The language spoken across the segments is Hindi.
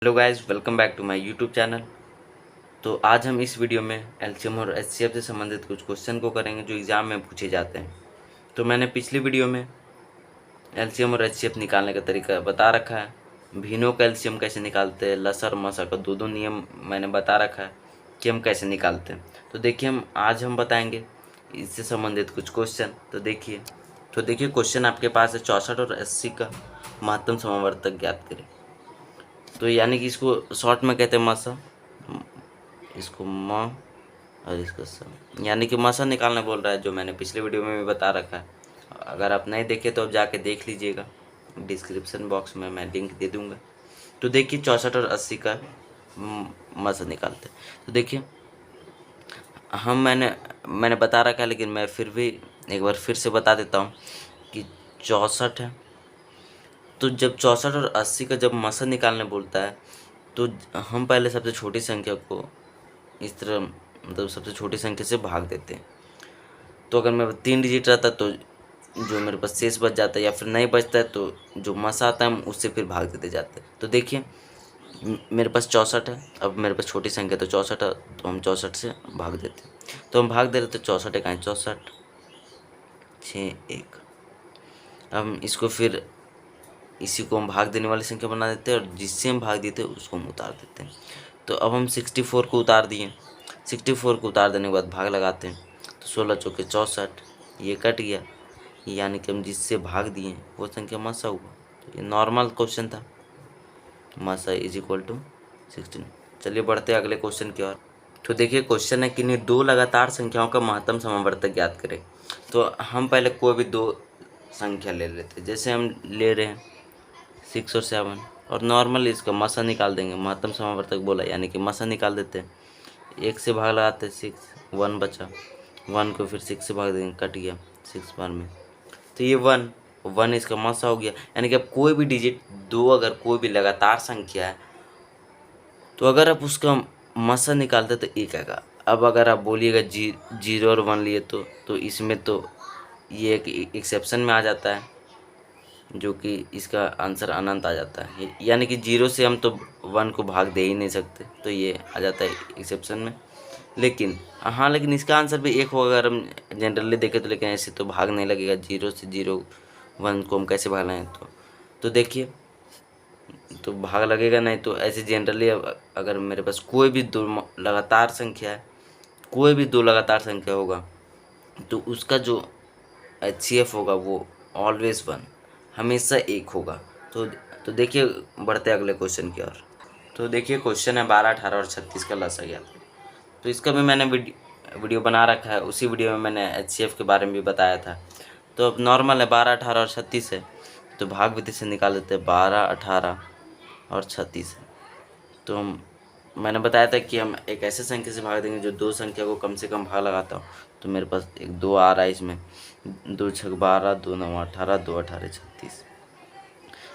Hello guys, welcome back to my YouTube channel. तो आज हम इस वीडियो में एलसीएम और एचसीएफ से संबंधित कुछ क्वेश्चन को करेंगे जो एग्ज़ाम में पूछे जाते हैं। तो मैंने पिछली वीडियो में एलसीएम और एचसीएफ निकालने का तरीका बता रखा है। भिन्नों का एलसीएम कैसे निकालते हैं, लसा और मसा का दो नियम मैंने बता रखा है कि हम कैसे निकालते हैं। तो देखिए, आज हम बताएँगे इससे संबंधित कुछ क्वेश्चन। तो देखिए क्वेश्चन आपके पास है 64 और 80 का महत्तम समावर्तक ज्ञात करें। तो यानी कि इसको शॉर्ट में कहते हैं मसा, इसको म और इसको स, यानी कि मसा निकालना बोल रहा है, जो मैंने पिछले वीडियो में भी बता रखा है। अगर आप नहीं देखे तो आप जाके देख लीजिएगा, डिस्क्रिप्शन बॉक्स में मैं लिंक दे दूंगा। तो देखिए 64 और 80 का मसा निकालते हैं। तो देखिए मैंने बता रखा है, लेकिन मैं फिर भी एक बार फिर से बता देता हूँ कि 64 है। तो जब 64 और 80 का जब मसा निकालने बोलता है तो हम पहले सबसे छोटी संख्या को इस तरह, मतलब सबसे छोटी संख्या से भाग देते हैं। तो अगर मेरे पास 3 डिजिट रहता तो जो मेरे पास शेष बच जाता है, या फिर नहीं बचता है तो जो मसा आता है हम उससे फिर भाग देते जाते हैं। तो देखिए मेरे पास 64 है, अब मेरे पास छोटी संख्या तो 64 है, तो हम 64 से भाग देते हैं। तो हम भाग दे रहे तो 64 एक 64 6 1। अब इसको फिर इसी को हम भाग देने वाली संख्या बना देते हैं, और जिससे हम भाग देते हैं उसको हम उतार देते हैं। तो अब हम 64 को उतार दिए। 64 को उतार देने के बाद भाग लगाते हैं, तो 16 चौके 64, ये कट गया, यानी कि हम जिससे भाग दिए वो संख्या मसा हुआ। तो ये नॉर्मल क्वेश्चन था, मसा इज इक्वल टू 16। चलिए बढ़ते हैं अगले क्वेश्चन की ओर। तो देखिए क्वेश्चन है कि इन्हीं दो लगातार संख्याओं का महत्तम समावर्तक ज्ञात करें। तो हम पहले कोई भी दो संख्या ले लेते हैं, जैसे हम ले रहे हैं 6 और 7, और नॉर्मल इसका मसा निकाल देंगे। महत्तम समावर्तक बोला यानी कि मसा निकाल देते हैं। 1 से भाग लगाते हैं 6, 1 बचा, 1 को फिर 6 से भाग देंगे, कट गया 6 बार में। तो ये 1 इसका मसा हो गया। यानी कि अब कोई भी डिजिट दो, अगर कोई भी लगातार संख्या है तो अगर आप उसका मसा निकालते तो एक आएगा। अब अगर आप बोलिएगा 0 और 1 लिए तो इसमें तो ये एक एक्सेप्शन में आ जाता है, जो कि इसका आंसर अनंत आ जाता है। यानी कि 0 से हम तो 1 को भाग दे ही नहीं सकते, तो ये आ जाता है एक्सेप्शन में। लेकिन इसका आंसर भी एक होगा अगर हम जनरली देखें तो। लेकिन ऐसे तो भाग नहीं लगेगा, 0 से 0 1 को हम कैसे भाग लाएँ? तो देखिए, तो भाग लगेगा नहीं। तो ऐसे जनरली अगर मेरे पास कोई भी दो लगातार संख्या है, कोई भी दो लगातार संख्या होगा, तो उसका जो HCF होगा वो ऑलवेज 1, हमेशा एक होगा। तो देखिए बढ़ते अगले क्वेश्चन की ओर। तो देखिए क्वेश्चन है 12, 18 और 36 का लसा ज्ञात करें। तो इसका भी मैंने वीडियो बना रखा है, उसी वीडियो में मैंने HCF के बारे में भी बताया था। तो अब नॉर्मल है 12, 18 और 36 है, तो भाग विधि से निकाल देते हैं 12, 18 और 36 है। तो मैंने बताया था कि हम एक ऐसे संख्या से भाग देंगे जो दो संख्या को कम से कम भाग लगाता हूँ। तो मेरे पास एक 2 आ रहा है इसमें, 2 छक 12, 2 9 18, 2 18 36।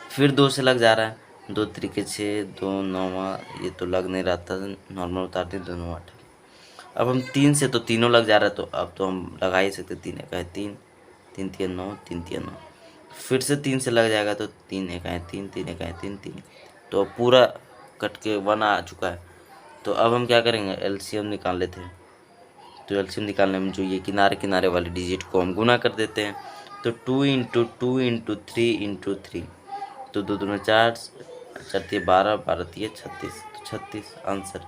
फिर 2 से लग जा रहा है, 2 त्रिके 6, 2 9, ये तो लग नहीं रहा था, नॉर्मल उतार दी, 2 9 18। अब हम 3 से तो तीनों लग जा रहा है, तो अब तो हम लगा ही सकते। 3 एक है 3, 3 3 9, 3 3 9। फिर से 3 से लग जाएगा, तो 3 एक है 3, 3 एक है 3 3। तो पूरा कट के 1 आ चुका है। तो अब हम क्या करेंगे, LCM निकाल लेते हैं। तो LCM निकालने में जो ये किनारे किनारे वाले डिजिट को हम गुना कर देते हैं। तो 2 इंटू 2 इंटू 3 इंटू 3, तो 2 दूना 4, 4 12, 12 36, तो 36 आंसर।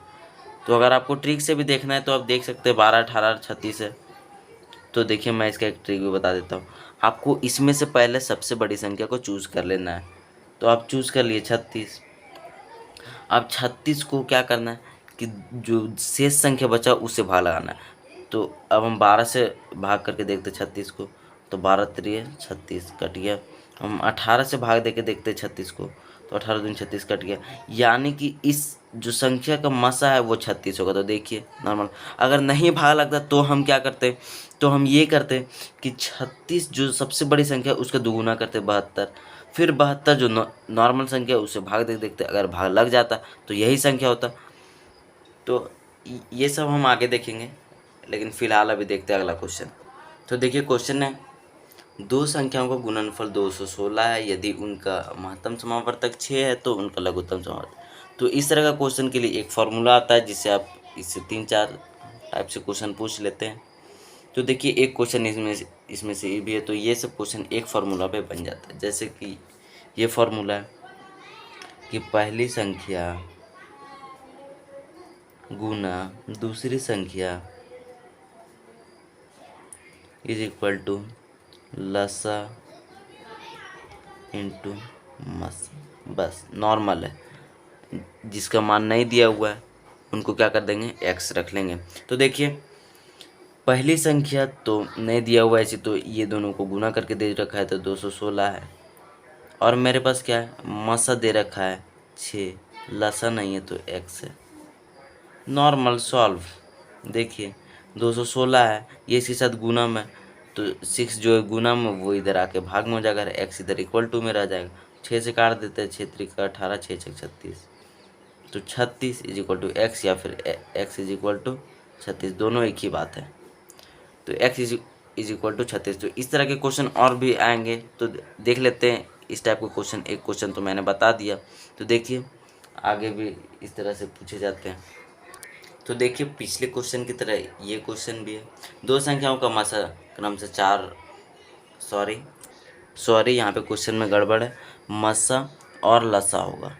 तो अगर आपको ट्रिक से भी देखना है तो आप देख सकते हैं 12, 18 और 36 है। तो देखिए मैं इसका एक ट्रिक भी बता देता हूँ आपको। इसमें से पहले सबसे बड़ी संख्या को चूज़ कर लेना है। तो आप चूज़ कर लिए 36। अब 36 को क्या करना है कि जो शेष संख्या बचा उससे भाग लगाना है। तो अब हम 12 से भाग करके देखते 36 को, तो 12 3 36 कट गया। हम 18 से भाग दे के देखते 36 को, तो 18 दूनी 36 कट गया। यानी कि इस जो संख्या का मसा है वो 36 होगा। तो देखिए नॉर्मल, अगर नहीं भाग लगता तो हम क्या करते, तो हम ये करते कि 36 जो सबसे बड़ी संख्या है उसका दुगुना करते 72। फिर 72 जो नॉर्मल संख्या है उससे भाग देख देखते, अगर भाग लग जाता तो यही संख्या होता। तो ये सब हम आगे देखेंगे, लेकिन फिलहाल अभी देखते हैं अगला क्वेश्चन। तो देखिए क्वेश्चन है, दो संख्याओं का गुणनफल 216 है, यदि उनका महत्तम समावर्तक 6 है तो उनका लघुत्तम समावर्तक। तो इस तरह का क्वेश्चन के लिए एक फार्मूला आता है जिससे आप इससे 3-4 टाइप से क्वेश्चन पूछ लेते हैं। तो देखिए एक क्वेश्चन इसमें से ये भी है, तो ये सब क्वेश्चन एक फार्मूला पे बन जाता है। जैसे कि ये फार्मूला है कि पहली संख्या गुना दूसरी संख्या इज इक्वल टू लसा इंटू मस। बस नॉर्मल है, जिसका मान नहीं दिया हुआ है उनको क्या कर देंगे, एक्स रख लेंगे। तो देखिए पहली संख्या तो नहीं दिया हुआ है ऐसी, तो ये दोनों को गुना करके दे रखा है तो 216 है। और मेरे पास क्या है, मसा दे रखा है 6, लसा नहीं है तो एक्स है। Normal solve. देखिए 216 है, ये इसके साथ गुना में, तो 6 जो है गुना में वो इधर आके भाग में हो जाएगा, एक्स इधर इक्वल टू में रह जाएगा। 6 से काट देते हैं, 6 3 18, 6 6 36, तो 36 इज इक्वल टू एक्स, या फिर एक्स इज इक्वल टू 36, दोनों एक ही बात है। तो एक्स इज इक्वल टू 36। तो इस तरह के क्वेश्चन और भी आएंगे, तो देख लेते हैं इस टाइप के क्वेश्चन। एक क्वेश्चन तो मैंने बता दिया, तो देखिए आगे भी इस तरह से पूछे जाते हैं। तो देखिए पिछले क्वेश्चन की तरह ये क्वेश्चन भी है। दो संख्याओं का मसा क्रम से 4, सॉरी यहाँ पे क्वेश्चन में गड़बड़ है, मसा और लसा होगा,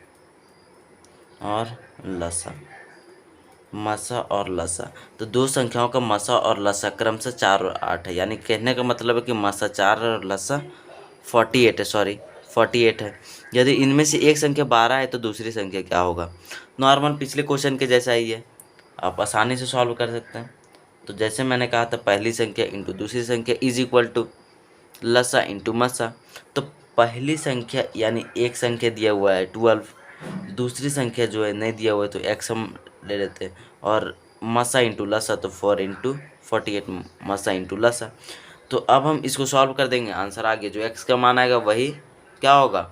और लसा, मसा और लसा। तो दो संख्याओं का मसा और लसा क्रम से 4 और 8 है, यानी कहने का मतलब है कि मसा 4 और लसा 48 है, 48 है। यदि इनमें से एक संख्या 12 है तो दूसरी संख्या क्या होगा। नॉर्मल पिछले क्वेश्चन के जैसा ही है, आप आसानी से सॉल्व कर सकते हैं। तो जैसे मैंने कहा था पहली संख्या इंटू दूसरी संख्या इज इक्वल टू लसा इंटू मसा। तो पहली संख्या यानी एक संख्या दिया हुआ है 12, दूसरी संख्या जो है नहीं दिया हुआ है तो एक्स हम ले लेते हैं, और मसा इंटू लसा तो 4 इंटू 48 मसा इंटू लसा। तो अब हम इसको सॉल्व कर देंगे, आंसर आ गया। जो एक्स का मान आएगा वही क्या होगा,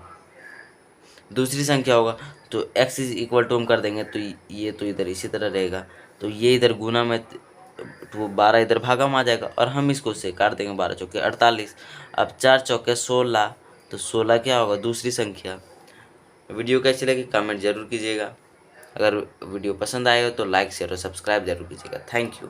दूसरी संख्या होगा। तो x इज इक्वल टू हम कर देंगे, तो ये तो इधर इसी तरह रहेगा, तो ये इधर गुना में तो 12 इधर भागा में आ जाएगा, और हम इसको से काट देंगे, 12 चौके 48। अब 4 चौके 16, तो 16 क्या होगा, दूसरी संख्या। वीडियो कैसी लगी कमेंट जरूर कीजिएगा। अगर वीडियो पसंद आएगा तो लाइक शेयर और सब्सक्राइब जरूर कीजिएगा। Thank you.